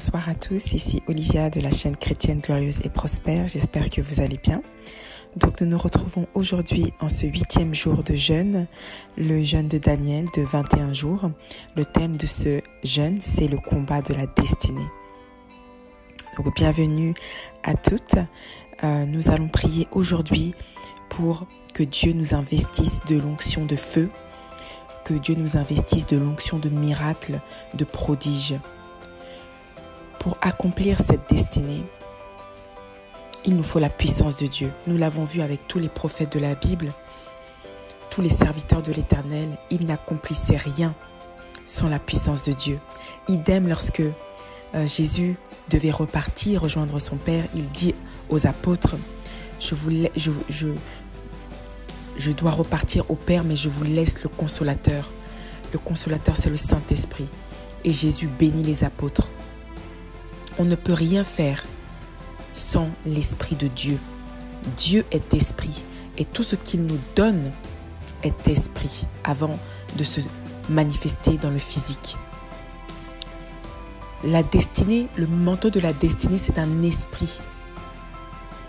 Bonsoir à tous, ici Olivia de la chaîne chrétienne glorieuse et prospère, j'espère que vous allez bien. Donc nous nous retrouvons aujourd'hui en ce 8e jour de jeûne, le jeûne de Daniel de 21 jours. Le thème de ce jeûne, c'est le combat de la destinée. Donc bienvenue à toutes, nous allons prier aujourd'hui pour que Dieu nous investisse de l'onction de feu, que Dieu nous investisse de l'onction de miracles, de prodiges. Pour accomplir cette destinée, il nous faut la puissance de Dieu. Nous l'avons vu avec tous les prophètes de la Bible, tous les serviteurs de l'Éternel, ils n'accomplissaient rien sans la puissance de Dieu. Idem lorsque Jésus devait repartir, rejoindre son Père, il dit aux apôtres, je dois repartir au Père, mais je vous laisse le Consolateur. Le Consolateur, c'est le Saint-Esprit. Et Jésus bénit les apôtres. On ne peut rien faire sans l'Esprit de Dieu. Dieu est Esprit et tout ce qu'il nous donne est Esprit avant de se manifester dans le physique. La destinée, le manteau de la destinée, c'est un esprit.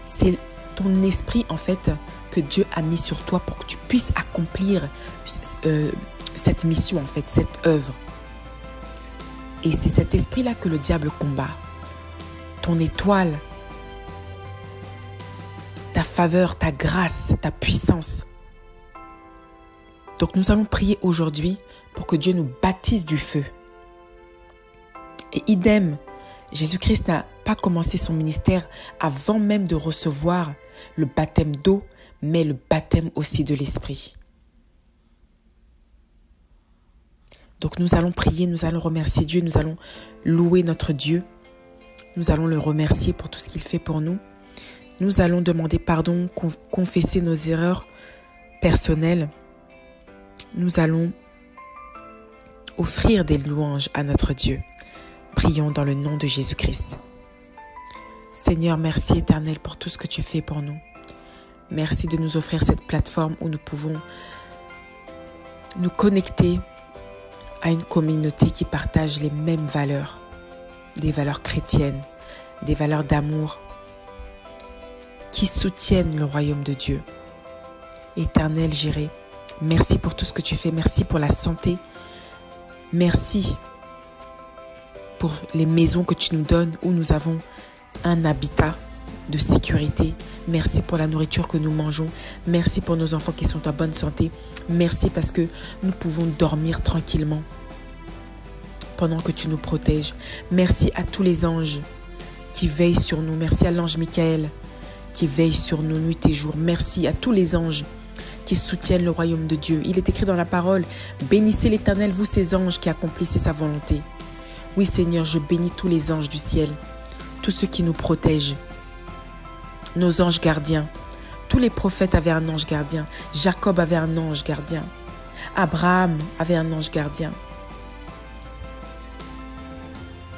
C'est ton esprit en fait que Dieu a mis sur toi pour que tu puisses accomplir cette mission en fait, cette œuvre. Et c'est cet esprit-là que le diable combat. Ton étoile, ta faveur, ta grâce, ta puissance. Donc nous allons prier aujourd'hui pour que Dieu nous baptise du feu. Et idem, Jésus-Christ n'a pas commencé son ministère avant même de recevoir le baptême d'eau, mais le baptême aussi de l'Esprit. Donc nous allons prier, nous allons remercier Dieu, nous allons louer notre Dieu. Nous allons le remercier pour tout ce qu'il fait pour nous. Nous allons demander pardon, confesser nos erreurs personnelles. Nous allons offrir des louanges à notre Dieu. Prions dans le nom de Jésus-Christ. Seigneur, merci éternel pour tout ce que tu fais pour nous. Merci de nous offrir cette plateforme où nous pouvons nous connecter à une communauté qui partage les mêmes valeurs. Des valeurs chrétiennes, des valeurs d'amour qui soutiennent le royaume de Dieu. Éternel Jireh, merci pour tout ce que tu fais, merci pour la santé, merci pour les maisons que tu nous donnes où nous avons un habitat de sécurité. Merci pour la nourriture que nous mangeons, merci pour nos enfants qui sont en bonne santé, merci parce que nous pouvons dormir tranquillement pendant que tu nous protèges. Merci à tous les anges qui veillent sur nous. Merci à l'ange Michael qui veille sur nous nuit et jour. Merci à tous les anges qui soutiennent le royaume de Dieu. Il est écrit dans la parole, bénissez l'Éternel, vous ces anges qui accomplissez sa volonté. Oui Seigneur, je bénis tous les anges du ciel, tous ceux qui nous protègent, nos anges gardiens. Tous les prophètes avaient un ange gardien. Jacob avait un ange gardien. Abraham avait un ange gardien.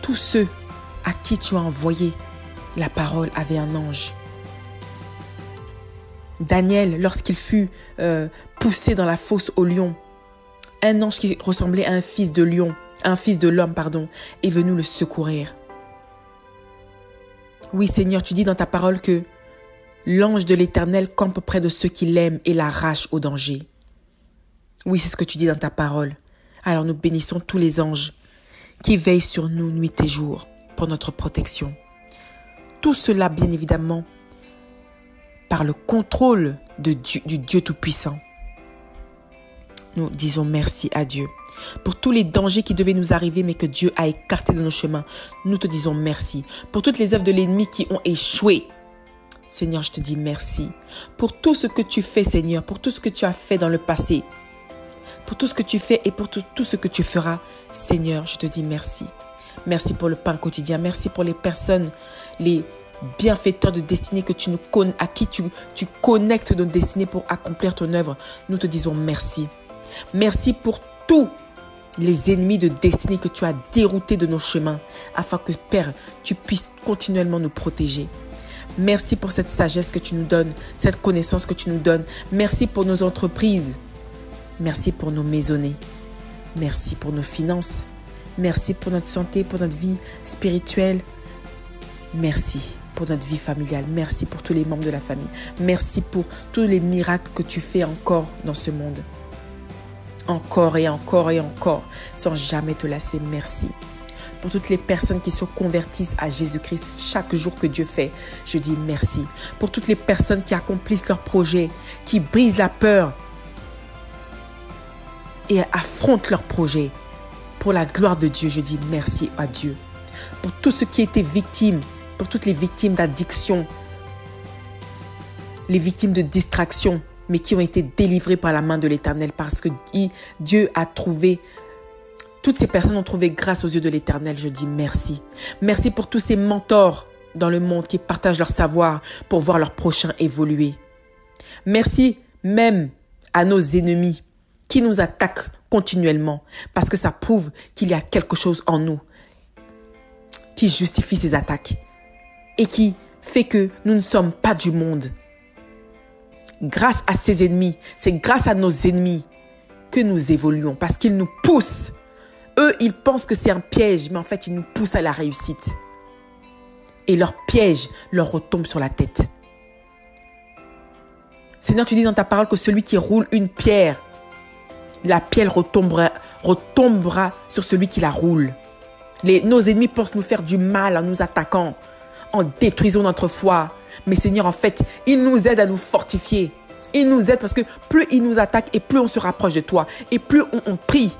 Tous ceux à qui tu as envoyé la parole avaient un ange. Daniel, lorsqu'il fut poussé dans la fosse au lion, un ange qui ressemblait à un fils de l'homme, est venu le secourir. Oui Seigneur, tu dis dans ta parole que l'ange de l'Éternel campe près de ceux qui l'aiment et l'arrache au danger. Oui, c'est ce que tu dis dans ta parole. Alors nous bénissons tous les anges qui veillent sur nous nuit et jour pour notre protection. Tout cela, bien évidemment, par le contrôle du Dieu Tout-Puissant. Nous disons merci à Dieu. Pour tous les dangers qui devaient nous arriver, mais que Dieu a écartés de nos chemins, nous te disons merci. Pour toutes les œuvres de l'ennemi qui ont échoué, Seigneur, je te dis merci. Pour tout ce que tu fais, Seigneur, pour tout ce que tu as fait dans le passé, pour tout ce que tu fais et pour tout ce que tu feras, Seigneur, je te dis merci. Merci pour le pain quotidien. Merci pour les personnes, les bienfaiteurs de destinée à qui tu connectes notre destinée pour accomplir ton œuvre. Nous te disons merci. Merci pour tous les ennemis de destinée que tu as déroutés de nos chemins afin que, Père, tu puisses continuellement nous protéger. Merci pour cette sagesse que tu nous donnes, cette connaissance que tu nous donnes. Merci pour nos entreprises. Merci pour nos maisonnées. Merci pour nos finances. Merci pour notre santé, pour notre vie spirituelle. Merci pour notre vie familiale. Merci pour tous les membres de la famille. Merci pour tous les miracles que tu fais encore dans ce monde. Encore et encore et encore, sans jamais te lasser. Merci. Pour toutes les personnes qui se convertissent à Jésus-Christ chaque jour que Dieu fait, je dis merci. Pour toutes les personnes qui accomplissent leurs projets, qui brisent la peur et affrontent leurs projets, pour la gloire de Dieu, je dis merci à Dieu. Pour tous ceux qui étaient victimes, pour toutes les victimes d'addiction, les victimes de distraction, mais qui ont été délivrés par la main de l'Éternel parce que Dieu a trouvé, toutes ces personnes ont trouvé grâce aux yeux de l'Éternel. Je dis merci. Merci pour tous ces mentors dans le monde qui partagent leur savoir pour voir leurs prochains évoluer. Merci même à nos ennemis qui nous attaquent continuellement parce que ça prouve qu'il y a quelque chose en nous qui justifie ces attaques et qui fait que nous ne sommes pas du monde. Grâce à ces ennemis, c'est grâce à nos ennemis que nous évoluons parce qu'ils nous poussent. Eux, ils pensent que c'est un piège, mais en fait, ils nous poussent à la réussite. Et leur piège leur retombe sur la tête. Seigneur, tu dis dans ta parole que celui qui roule une pierre, la pierre retombera sur celui qui la roule. Nos ennemis pensent nous faire du mal en nous attaquant, en détruisant notre foi. Mais Seigneur, en fait, ils nous aident à nous fortifier. Ils nous aident parce que plus ils nous attaquent et plus on se rapproche de toi. Et plus on prie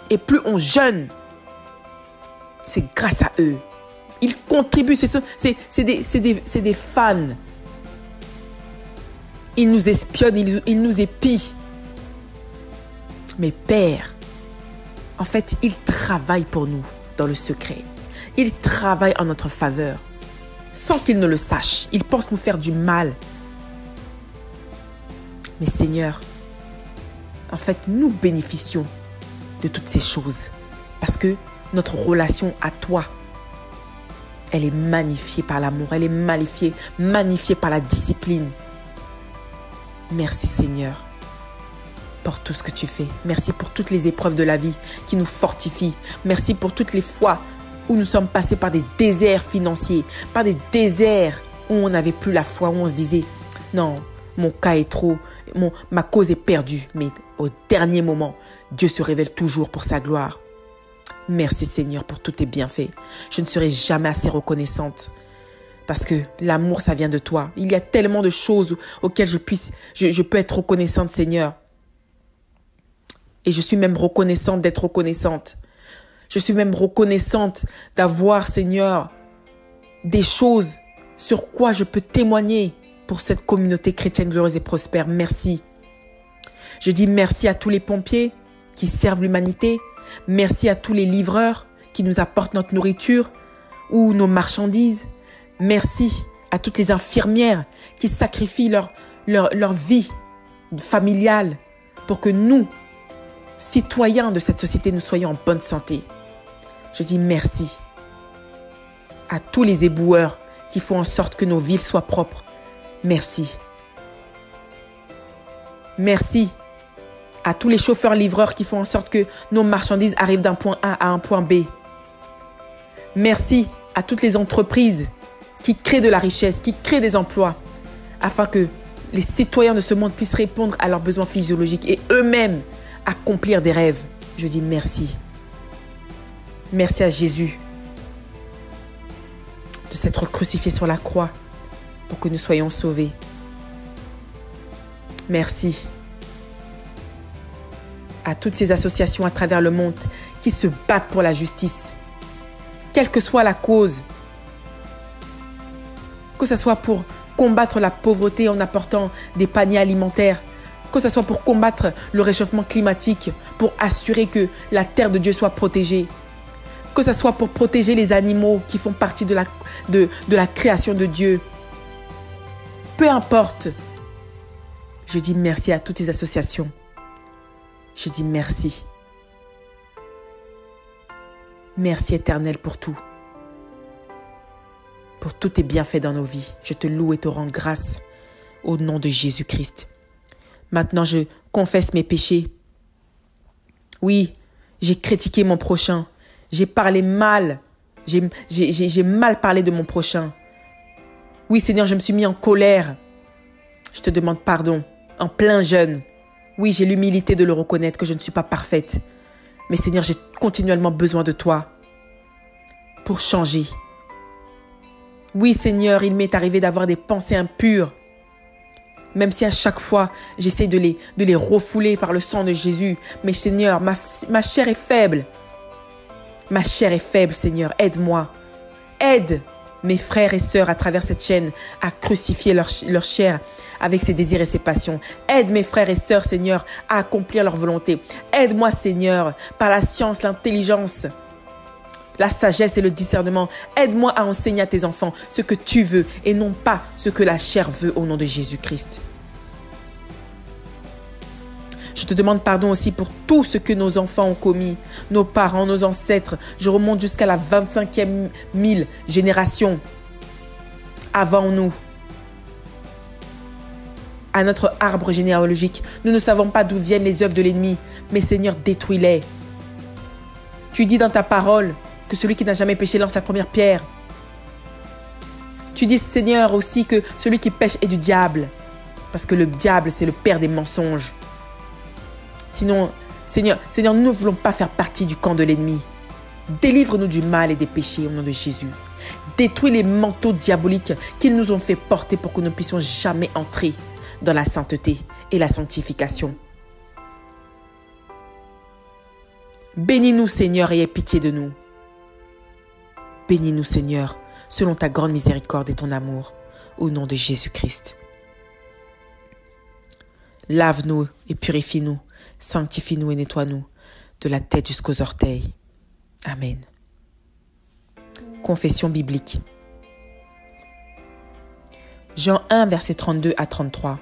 et plus on jeûne. C'est grâce à eux. Ils contribuent, c'est des fans. Ils nous espionnent, ils nous épient. Mais Père, en fait, ils travaillent pour nous dans le secret. Ils travaillent en notre faveur. Sans qu'ils ne le sachent. Ils pensent nous faire du mal. Mais Seigneur, en fait, nous bénéficions de toutes ces choses. Parce que notre relation à toi, elle est magnifiée par l'amour. Elle est magnifiée par la discipline. Merci Seigneur pour tout ce que tu fais. Merci pour toutes les épreuves de la vie qui nous fortifient. Merci pour toutes les fois où nous sommes passés par des déserts financiers, par des déserts où on n'avait plus la foi, où on se disait « Non, mon cas est trop, ma cause est perdue. » Mais au dernier moment, Dieu se révèle toujours pour sa gloire. Merci Seigneur pour tous tes bienfaits. Je ne serai jamais assez reconnaissante parce que l'amour, ça vient de toi. Il y a tellement de choses auxquelles je peux être reconnaissante Seigneur. Et je suis même reconnaissante d'être reconnaissante. Je suis même reconnaissante d'avoir, Seigneur, des choses sur quoi je peux témoigner pour cette communauté chrétienne glorieuse et prospère. Merci. Je dis merci à tous les pompiers qui servent l'humanité. Merci à tous les livreurs qui nous apportent notre nourriture ou nos marchandises. Merci à toutes les infirmières qui sacrifient leur vie familiale pour que nous, citoyens de cette société, nous soyons en bonne santé. Je dis merci à tous les éboueurs qui font en sorte que nos villes soient propres. Merci. Merci à tous les chauffeurs-livreurs qui font en sorte que nos marchandises arrivent d'un point A à un point B. Merci à toutes les entreprises qui créent de la richesse, qui créent des emplois, afin que les citoyens de ce monde puissent répondre à leurs besoins physiologiques et eux-mêmes accomplir des rêves. Je dis merci. Merci à Jésus de s'être crucifié sur la croix pour que nous soyons sauvés. Merci à toutes ces associations à travers le monde qui se battent pour la justice, quelle que soit la cause, que ce soit pour combattre la pauvreté en apportant des paniers alimentaires, que ce soit pour combattre le réchauffement climatique, pour assurer que la terre de Dieu soit protégée, que ce soit pour protéger les animaux qui font partie de la création de Dieu. Peu importe, je dis merci à toutes ces associations. Je dis merci. Merci Éternel pour tout. Pour tous tes bienfaits dans nos vies. Je te loue et te rends grâce au nom de Jésus-Christ. Maintenant, je confesse mes péchés. Oui, j'ai critiqué mon prochain. J'ai parlé mal. J'ai mal parlé de mon prochain. Oui, Seigneur, je me suis mis en colère. Je te demande pardon, en plein jeûne. Oui, j'ai l'humilité de le reconnaître que je ne suis pas parfaite. Mais Seigneur, j'ai continuellement besoin de toi pour changer. Oui, Seigneur, il m'est arrivé d'avoir des pensées impures. Même si à chaque fois, j'essaie de les refouler par le sang de Jésus. Mais Seigneur, ma chair est faible. Ma chair est faible, Seigneur. Aide-moi. Aide mes frères et sœurs à travers cette chaîne à crucifier leur chair avec ses désirs et ses passions. Aide mes frères et sœurs, Seigneur, à accomplir leur volonté. Aide-moi, Seigneur, par la science, l'intelligence, la sagesse et le discernement. Aide-moi à enseigner à tes enfants ce que tu veux et non pas ce que la chair veut au nom de Jésus-Christ. Je te demande pardon aussi pour tout ce que nos enfants ont commis, nos parents, nos ancêtres. Je remonte jusqu'à la 25e génération avant nous. À notre arbre généalogique, nous ne savons pas d'où viennent les œuvres de l'ennemi, mais Seigneur, détruis-les. Tu dis dans ta parole que celui qui n'a jamais péché lance la première pierre. Tu dis, Seigneur, aussi que celui qui pêche est du diable, parce que le diable, c'est le père des mensonges. Sinon, Seigneur, nous ne voulons pas faire partie du camp de l'ennemi. Délivre-nous du mal et des péchés au nom de Jésus. Détruis les manteaux diaboliques qu'ils nous ont fait porter pour que nous ne puissions jamais entrer dans la sainteté et la sanctification. Bénis-nous, Seigneur, et aie pitié de nous. Bénis-nous, Seigneur, selon ta grande miséricorde et ton amour, au nom de Jésus-Christ. Lave-nous et purifie-nous. Sanctifie-nous et nettoie-nous de la tête jusqu'aux orteils. Amen. Confession biblique. Jean 1, versets 32 à 33.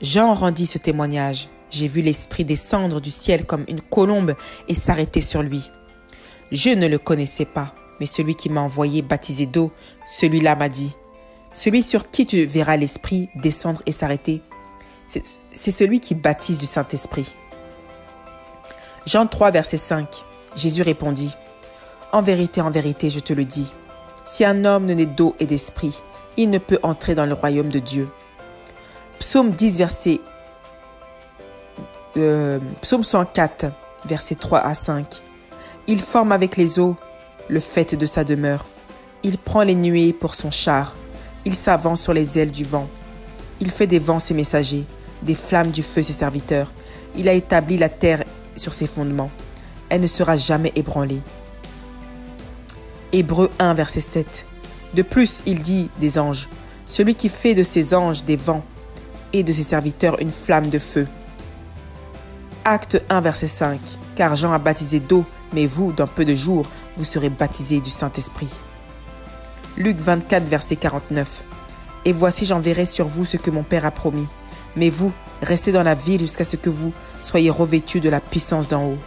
Jean rendit ce témoignage. J'ai vu l'Esprit descendre du ciel comme une colombe et s'arrêter sur lui. Je ne le connaissais pas, mais celui qui m'a envoyé baptiser d'eau, celui-là m'a dit, « Celui sur qui tu verras l'Esprit descendre et s'arrêter, c'est celui qui baptise du Saint-Esprit. » Jean 3, verset 5. Jésus répondit, « En vérité, je te le dis, si un homme ne naît d'eau et d'esprit, il ne peut entrer dans le royaume de Dieu. » Psaume 104, versets 3 à 5. Il forme avec les eaux le faîte de sa demeure. Il prend les nuées pour son char. Il s'avance sur les ailes du vent. Il fait des vents ses messagers, des flammes du feu ses serviteurs. Il a établi la terre sur ses fondements. Elle ne sera jamais ébranlée. Hébreux 1, verset 7. De plus, il dit des anges, celui qui fait de ses anges des vents et de ses serviteurs une flamme de feu. Acte 1, verset 5. Car Jean a baptisé d'eau, mais vous, dans peu de jours, vous serez baptisés du Saint-Esprit. Luc 24, verset 49. Et voici, j'enverrai sur vous ce que mon Père a promis. Mais vous, restez dans la ville jusqu'à ce que vous soyez revêtus de la puissance d'en haut.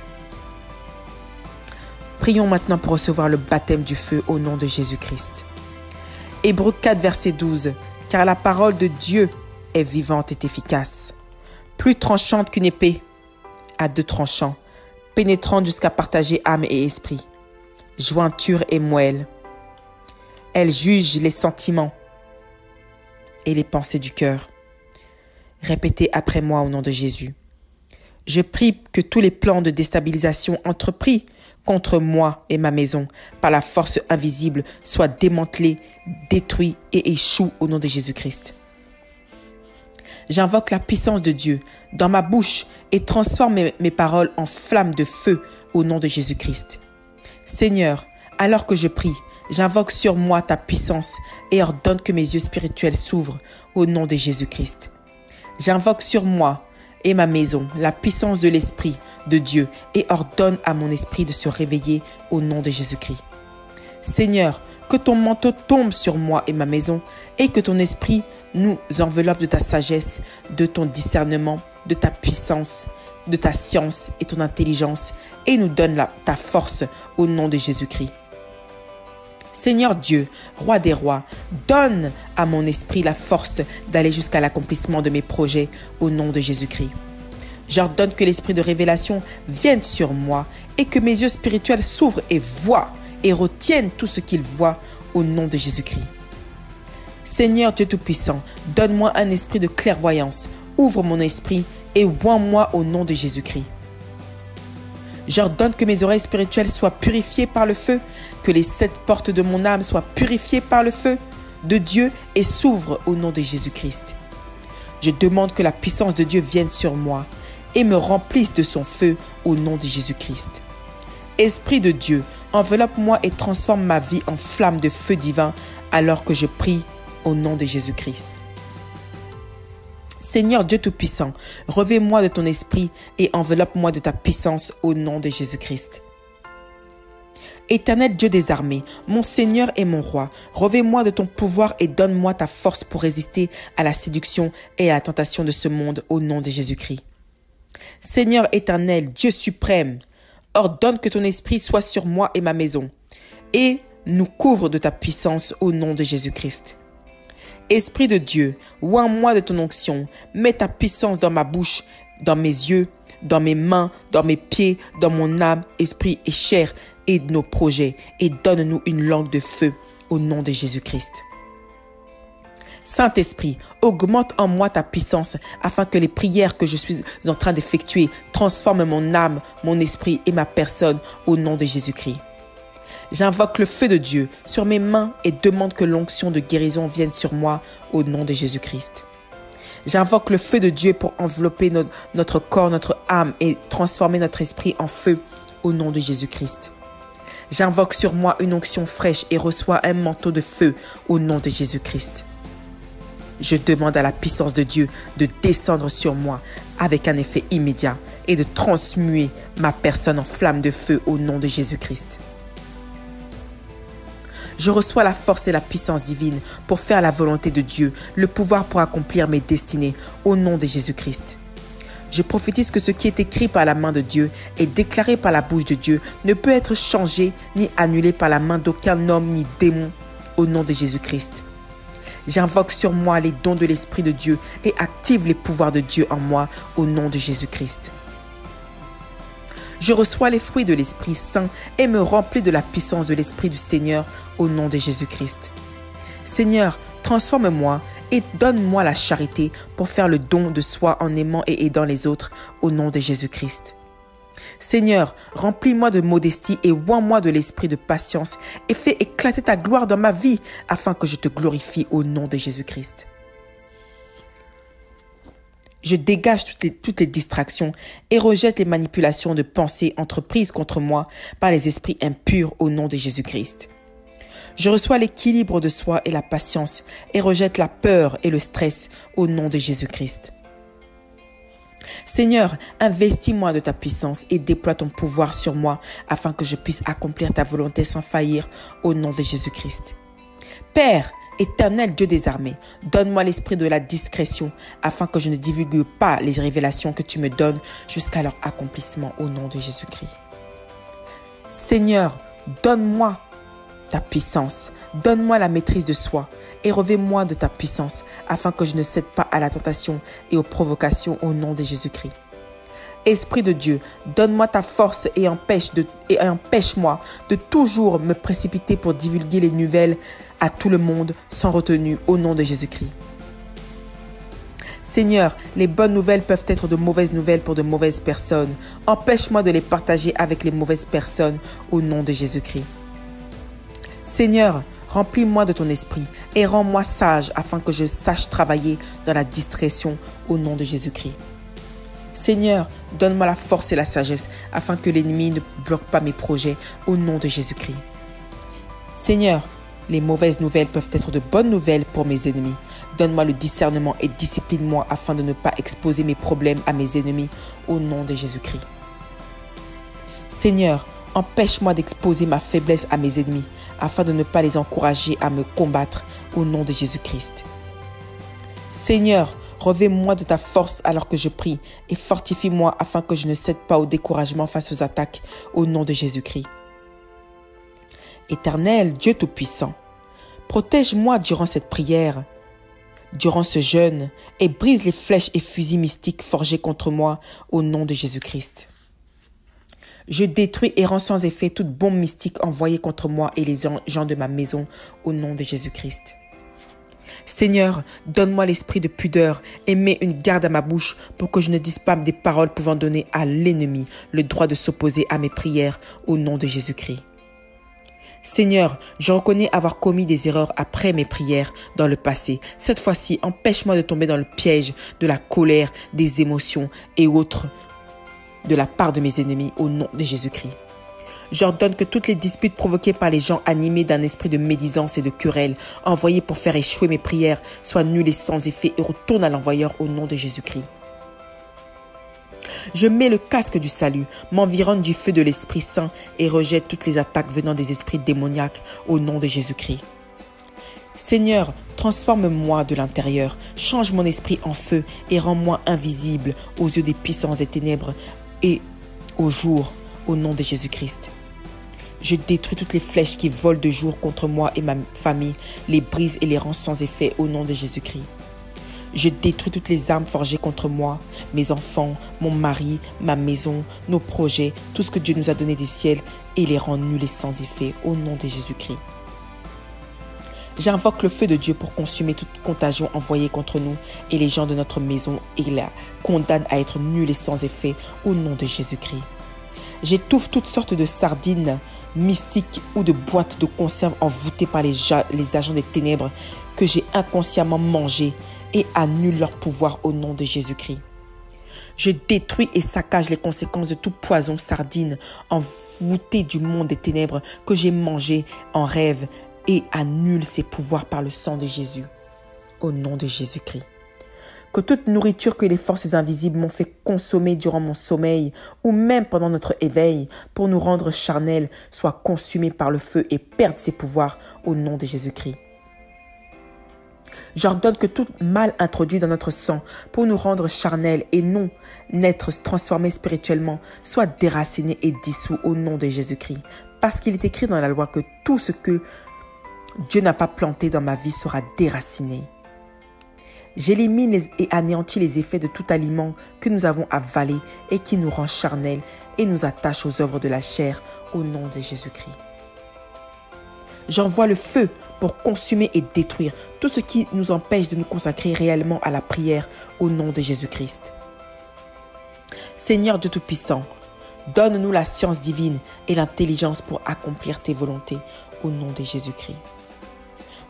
Prions maintenant pour recevoir le baptême du feu au nom de Jésus-Christ. Hébreux 4, verset 12. Car la parole de Dieu est vivante et efficace, plus tranchante qu'une épée, à deux tranchants, pénétrante jusqu'à partager âme et esprit, jointure et moelle. Elle juge les sentiments et les pensées du cœur. Répétez après moi au nom de Jésus. Je prie que tous les plans de déstabilisation entrepris contre moi et ma maison par la force invisible soient démantelés, détruits et échouent au nom de Jésus-Christ. J'invoque la puissance de Dieu dans ma bouche et transforme mes paroles en flammes de feu au nom de Jésus-Christ. Seigneur, alors que je prie, j'invoque sur moi ta puissance et ordonne que mes yeux spirituels s'ouvrent au nom de Jésus-Christ. J'invoque sur moi et ma maison la puissance de l'Esprit de Dieu et ordonne à mon esprit de se réveiller au nom de Jésus-Christ. Seigneur, que ton manteau tombe sur moi et ma maison et que ton esprit nous enveloppe de ta sagesse, de ton discernement, de ta puissance, de ta science et ton intelligence et nous donne ta force au nom de Jésus-Christ. Seigneur Dieu, roi des rois, donne à mon esprit la force d'aller jusqu'à l'accomplissement de mes projets au nom de Jésus-Christ. J'ordonne que l'esprit de révélation vienne sur moi et que mes yeux spirituels s'ouvrent et voient et retiennent tout ce qu'ils voient au nom de Jésus-Christ. Seigneur Dieu Tout-Puissant, donne-moi un esprit de clairvoyance, ouvre mon esprit et oins-moi au nom de Jésus-Christ. J'ordonne que mes oreilles spirituelles soient purifiées par le feu, que les 7 portes de mon âme soient purifiées par le feu de Dieu et s'ouvrent au nom de Jésus-Christ. Je demande que la puissance de Dieu vienne sur moi et me remplisse de son feu au nom de Jésus-Christ. Esprit de Dieu, enveloppe-moi et transforme ma vie en flamme de feu divin alors que je prie au nom de Jésus-Christ. Seigneur Dieu Tout-Puissant, revêt-moi de ton esprit et enveloppe-moi de ta puissance au nom de Jésus-Christ. Éternel Dieu des armées, mon Seigneur et mon Roi, revêt-moi de ton pouvoir et donne-moi ta force pour résister à la séduction et à la tentation de ce monde au nom de Jésus-Christ. Seigneur éternel, Dieu suprême, ordonne que ton esprit soit sur moi et ma maison et nous couvre de ta puissance au nom de Jésus-Christ. Esprit de Dieu, oins-moi de ton onction, mets ta puissance dans ma bouche, dans mes yeux, dans mes mains, dans mes pieds, dans mon âme, esprit et chair et nos projets et donne-nous une langue de feu au nom de Jésus-Christ. Saint-Esprit, augmente en moi ta puissance afin que les prières que je suis en train d'effectuer transforment mon âme, mon esprit et ma personne au nom de Jésus-Christ. J'invoque le feu de Dieu sur mes mains et demande que l'onction de guérison vienne sur moi au nom de Jésus-Christ. J'invoque le feu de Dieu pour envelopper notre corps, notre âme et transformer notre esprit en feu au nom de Jésus-Christ. J'invoque sur moi une onction fraîche et reçois un manteau de feu au nom de Jésus-Christ. Je demande à la puissance de Dieu de descendre sur moi avec un effet immédiat et de transmuer ma personne en flamme de feu au nom de Jésus-Christ. Je reçois la force et la puissance divine pour faire la volonté de Dieu, le pouvoir pour accomplir mes destinées au nom de Jésus-Christ. Je prophétise que ce qui est écrit par la main de Dieu et déclaré par la bouche de Dieu ne peut être changé ni annulé par la main d'aucun homme ni démon au nom de Jésus-Christ. J'invoque sur moi les dons de l'Esprit de Dieu et active les pouvoirs de Dieu en moi au nom de Jésus-Christ. Je reçois les fruits de l'Esprit Saint et me remplis de la puissance de l'Esprit du Seigneur au nom de Jésus-Christ. Seigneur, transforme-moi et donne-moi la charité pour faire le don de soi en aimant et aidant les autres au nom de Jésus-Christ. Seigneur, remplis-moi de modestie et oins-moi de l'esprit de patience et fais éclater ta gloire dans ma vie afin que je te glorifie au nom de Jésus-Christ. Je dégage toutes les distractions et rejette les manipulations de pensée entreprises contre moi par les esprits impurs au nom de Jésus-Christ. Je reçois l'équilibre de soi et la patience et rejette la peur et le stress au nom de Jésus-Christ. Seigneur, investis-moi de ta puissance et déploie ton pouvoir sur moi afin que je puisse accomplir ta volonté sans faillir au nom de Jésus-Christ. Père, éternel Dieu des armées, donne-moi l'esprit de la discrétion afin que je ne divulgue pas les révélations que tu me donnes jusqu'à leur accomplissement au nom de Jésus-Christ. Seigneur, donne-moi ta puissance, donne-moi la maîtrise de soi et revêt-moi de ta puissance afin que je ne cède pas à la tentation et aux provocations au nom de Jésus-Christ. Esprit de Dieu, donne-moi ta force et empêche-moi de toujours me précipiter pour divulguer les nouvelles à tout le monde sans retenue au nom de Jésus-Christ. Seigneur, les bonnes nouvelles peuvent être de mauvaises nouvelles pour de mauvaises personnes. Empêche-moi de les partager avec les mauvaises personnes au nom de Jésus-Christ. Seigneur, remplis-moi de ton esprit et rends-moi sage afin que je sache travailler dans la discrétion au nom de Jésus-Christ. Seigneur, donne-moi la force et la sagesse afin que l'ennemi ne bloque pas mes projets au nom de Jésus-Christ. Seigneur, les mauvaises nouvelles peuvent être de bonnes nouvelles pour mes ennemis. Donne-moi le discernement et discipline-moi afin de ne pas exposer mes problèmes à mes ennemis au nom de Jésus-Christ. Seigneur, empêche-moi d'exposer ma faiblesse à mes ennemis afin de ne pas les encourager à me combattre au nom de Jésus-Christ. Seigneur, revêt-moi de ta force alors que je prie et fortifie-moi afin que je ne cède pas au découragement face aux attaques au nom de Jésus-Christ. Éternel, Dieu Tout-Puissant, protège-moi durant cette prière. durant ce jeûne et brise les flèches et fusils mystiques forgés contre moi au nom de Jésus-Christ. Je détruis et rends sans effet toute bombe mystique envoyée contre moi et les gens de ma maison au nom de Jésus-Christ. Seigneur, donne-moi l'esprit de pudeur et mets une garde à ma bouche pour que je ne dise pas des paroles pouvant donner à l'ennemi le droit de s'opposer à mes prières au nom de Jésus-Christ. Seigneur, je reconnais avoir commis des erreurs après mes prières dans le passé. Cette fois-ci, empêche-moi de tomber dans le piège de la colère, des émotions et autres de la part de mes ennemis au nom de Jésus-Christ. J'ordonne que toutes les disputes provoquées par les gens animés d'un esprit de médisance et de querelle, envoyés pour faire échouer mes prières, soient nulles et sans effet et retournent à l'envoyeur au nom de Jésus-Christ. Je mets le casque du salut, m'environne du feu de l'Esprit Saint et rejette toutes les attaques venant des esprits démoniaques au nom de Jésus-Christ. Seigneur, transforme-moi de l'intérieur, change mon esprit en feu et rends-moi invisible aux yeux des puissances des ténèbres et au jour au nom de Jésus-Christ. Je détruis toutes les flèches qui volent de jour contre moi et ma famille, les brise et les rends sans effet au nom de Jésus-Christ. Je détruis toutes les armes forgées contre moi, mes enfants, mon mari, ma maison, nos projets, tout ce que Dieu nous a donné du ciel et les rends nuls et sans effet au nom de Jésus-Christ. J'invoque le feu de Dieu pour consumer toute contagion envoyée contre nous et les gens de notre maison et la condamne à être nuls et sans effet au nom de Jésus-Christ. J'étouffe toutes sortes de sardines mystiques ou de boîtes de conserve envoûtées par les agents des ténèbres que j'ai inconsciemment mangées et annule leur pouvoir au nom de Jésus-Christ. Je détruis et saccage les conséquences de tout poison sardine envoûté du monde des ténèbres que j'ai mangé en rêve et annule ses pouvoirs par le sang de Jésus au nom de Jésus-Christ. Que toute nourriture que les forces invisibles m'ont fait consommer durant mon sommeil ou même pendant notre éveil pour nous rendre charnels soit consumée par le feu et perde ses pouvoirs au nom de Jésus-Christ. J'ordonne que tout mal introduit dans notre sang pour nous rendre charnels et non n'être transformés spirituellement soit déraciné et dissous au nom de Jésus-Christ. Parce qu'il est écrit dans la loi que tout ce que Dieu n'a pas planté dans ma vie sera déraciné. J'élimine et anéantis les effets de tout aliment que nous avons avalé et qui nous rend charnels et nous attache aux œuvres de la chair au nom de Jésus-Christ. J'envoie le feu pour consumer et détruire tout ce qui nous empêche de nous consacrer réellement à la prière au nom de Jésus-Christ. Seigneur Dieu Tout-Puissant, donne-nous la science divine et l'intelligence pour accomplir tes volontés au nom de Jésus-Christ.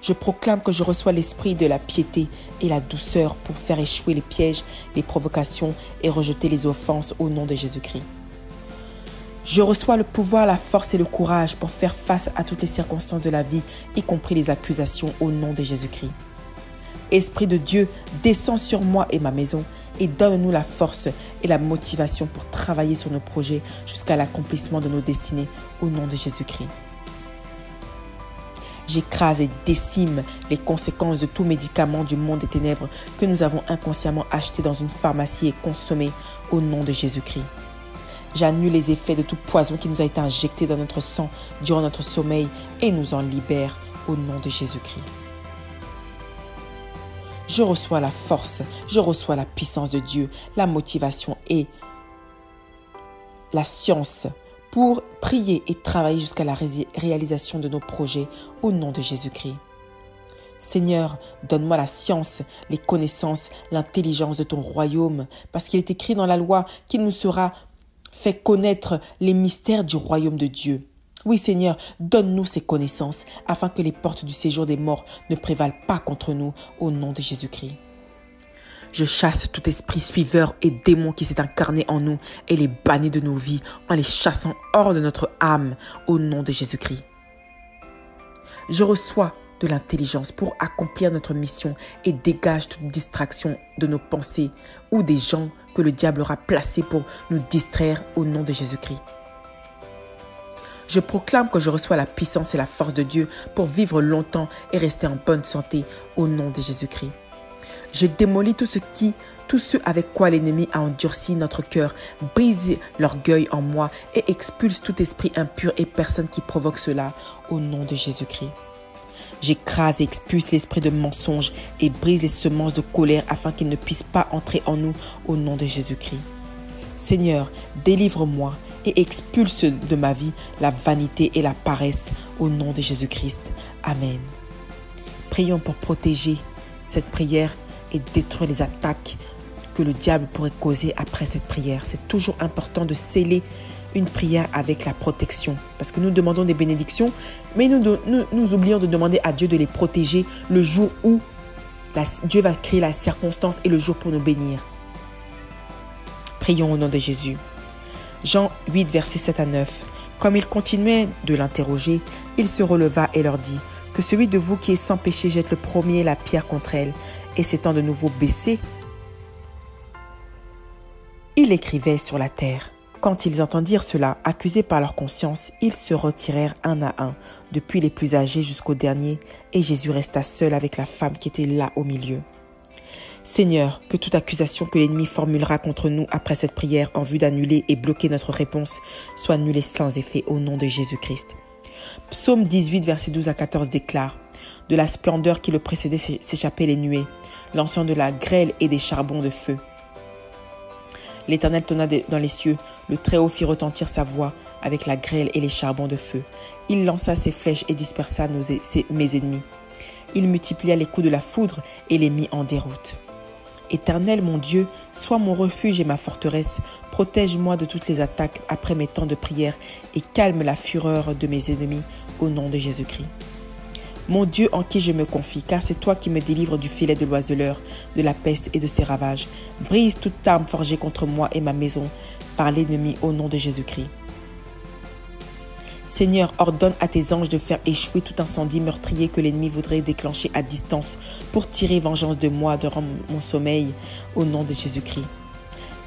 Je proclame que je reçois l'esprit de la piété et la douceur pour faire échouer les pièges, les provocations et rejeter les offenses au nom de Jésus-Christ. Je reçois le pouvoir, la force et le courage pour faire face à toutes les circonstances de la vie, y compris les accusations au nom de Jésus-Christ. Esprit de Dieu, descends sur moi et ma maison et donne-nous la force et la motivation pour travailler sur nos projets jusqu'à l'accomplissement de nos destinées au nom de Jésus-Christ. J'écrase et décime les conséquences de tout médicament du monde des ténèbres que nous avons inconsciemment acheté dans une pharmacie et consommé au nom de Jésus-Christ. J'annule les effets de tout poison qui nous a été injecté dans notre sang durant notre sommeil et nous en libère au nom de Jésus-Christ. Je reçois la force, je reçois la puissance de Dieu, la motivation et la science pour prier et travailler jusqu'à la réalisation de nos projets au nom de Jésus-Christ. Seigneur, donne-moi la science, les connaissances, l'intelligence de ton royaume, parce qu'il est écrit dans la loi qu'il nous sera fait connaître les mystères du royaume de Dieu. Oui, Seigneur, donne-nous ces connaissances, afin que les portes du séjour des morts ne prévalent pas contre nous, au nom de Jésus-Christ. Je chasse tout esprit suiveur et démon qui s'est incarné en nous et les bannis de nos vies en les chassant hors de notre âme au nom de Jésus-Christ. Je reçois de l'intelligence pour accomplir notre mission et dégage toute distraction de nos pensées ou des gens que le diable aura placés pour nous distraire au nom de Jésus-Christ. Je proclame que je reçois la puissance et la force de Dieu pour vivre longtemps et rester en bonne santé au nom de Jésus-Christ. Je démolis tout ce avec quoi l'ennemi a endurci notre cœur, brise l'orgueil en moi et expulse tout esprit impur et personne qui provoque cela au nom de Jésus-Christ. J'écrase et expulse l'esprit de mensonge et brise les semences de colère afin qu'il ne puisse pas entrer en nous au nom de Jésus-Christ. Seigneur, délivre-moi et expulse de ma vie la vanité et la paresse au nom de Jésus-Christ. Amen. Prions pour protéger cette prière et détruire les attaques que le diable pourrait causer après cette prière. C'est toujours important de sceller une prière avec la protection. Parce que nous demandons des bénédictions, mais nous oublions de demander à Dieu de les protéger le jour où Dieu va créer la circonstance et le jour pour nous bénir. Prions au nom de Jésus. Jean 8, versets 7 à 9. Comme il continuait de l'interroger, il se releva et leur dit « Que celui de vous qui est sans péché jette le premier la pierre contre elle. » Et s'étant de nouveau baissé, il écrivait sur la terre. Quand ils entendirent cela, accusés par leur conscience, ils se retirèrent un à un, depuis les plus âgés jusqu'au dernier, et Jésus resta seul avec la femme qui était là au milieu. Seigneur, que toute accusation que l'ennemi formulera contre nous après cette prière en vue d'annuler et bloquer notre réponse soit annulée sans effet au nom de Jésus-Christ. Psaume 18, versets 12 à 14 déclare « De la splendeur qui le précédait s'échappaient les nuées, lançant de la grêle et des charbons de feu. L'Éternel tonna dans les cieux, le Très-Haut fit retentir sa voix avec la grêle et les charbons de feu. Il lança ses flèches et dispersa mes ennemis. Il multiplia les coups de la foudre et les mit en déroute. Éternel mon Dieu, sois mon refuge et ma forteresse, protège-moi de toutes les attaques après mes temps de prière et calme la fureur de mes ennemis au nom de Jésus-Christ. Mon Dieu en qui je me confie, car c'est toi qui me délivres du filet de l'oiseleur, de la peste et de ses ravages. Brise toute arme forgée contre moi et ma maison par l'ennemi au nom de Jésus-Christ. Seigneur, ordonne à tes anges de faire échouer tout incendie meurtrier que l'ennemi voudrait déclencher à distance pour tirer vengeance de moi durant mon sommeil au nom de Jésus-Christ.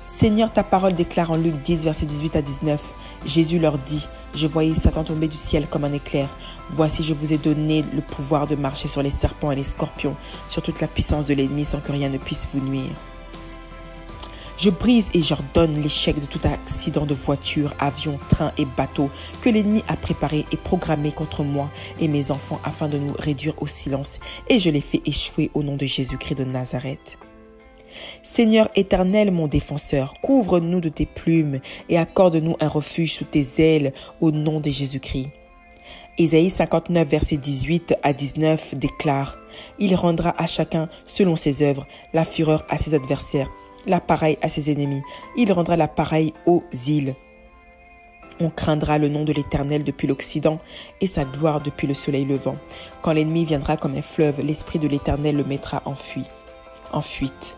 Seigneur, ta parole déclare en Luc 10, versets 18 à 19, Jésus leur dit, « Je voyais Satan tomber du ciel comme un éclair. Voici, je vous ai donné le pouvoir de marcher sur les serpents et les scorpions, sur toute la puissance de l'ennemi sans que rien ne puisse vous nuire. Je brise et j'ordonne l'échec de tout accident de voiture, avion, train et bateau que l'ennemi a préparé et programmé contre moi et mes enfants afin de nous réduire au silence, et je les fais échouer au nom de Jésus-Christ de Nazareth. Seigneur éternel, mon défenseur, couvre-nous de tes plumes et accorde-nous un refuge sous tes ailes au nom de Jésus-Christ. Ésaïe 59, versets 18 à 19 déclare « Il rendra à chacun selon ses œuvres, la fureur à ses adversaires, la pareille à ses ennemis. Il rendra la pareille aux îles. On craindra le nom de l'Éternel depuis l'Occident et sa gloire depuis le soleil levant. Quand l'ennemi viendra comme un fleuve, l'Esprit de l'Éternel le mettra en fuite.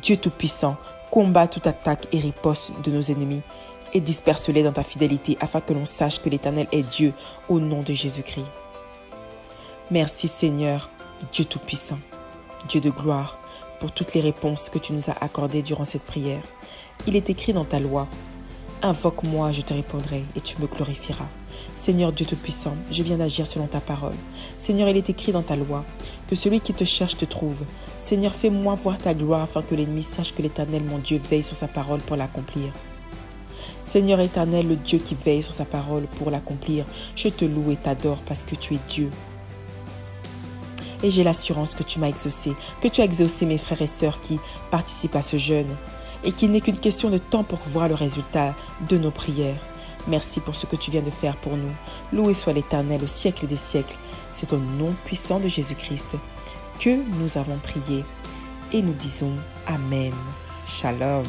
Dieu Tout-Puissant, combat toute attaque et riposte de nos ennemis et disperse-les dans ta fidélité afin que l'on sache que l'Éternel est Dieu au nom de Jésus-Christ. Merci Seigneur, Dieu Tout-Puissant, Dieu de gloire, pour toutes les réponses que tu nous as accordées durant cette prière. Il est écrit dans ta loi, « Invoque-moi, je te répondrai et tu me glorifieras. » Seigneur Dieu Tout-Puissant, je viens d'agir selon ta parole. Seigneur, il est écrit dans ta loi que celui qui te cherche te trouve. Seigneur, fais-moi voir ta gloire afin que l'ennemi sache que l'Éternel, mon Dieu, veille sur sa parole pour l'accomplir. Seigneur éternel, le Dieu qui veille sur sa parole pour l'accomplir, je te loue et t'adore parce que tu es Dieu. Et j'ai l'assurance que tu m'as exaucé, que tu as exaucé mes frères et sœurs qui participent à ce jeûne et qu'il n'est qu'une question de temps pour voir le résultat de nos prières. Merci pour ce que tu viens de faire pour nous. Loué soit l'Éternel au siècle des siècles. C'est au nom puissant de Jésus-Christ que nous avons prié et nous disons Amen. Shalom.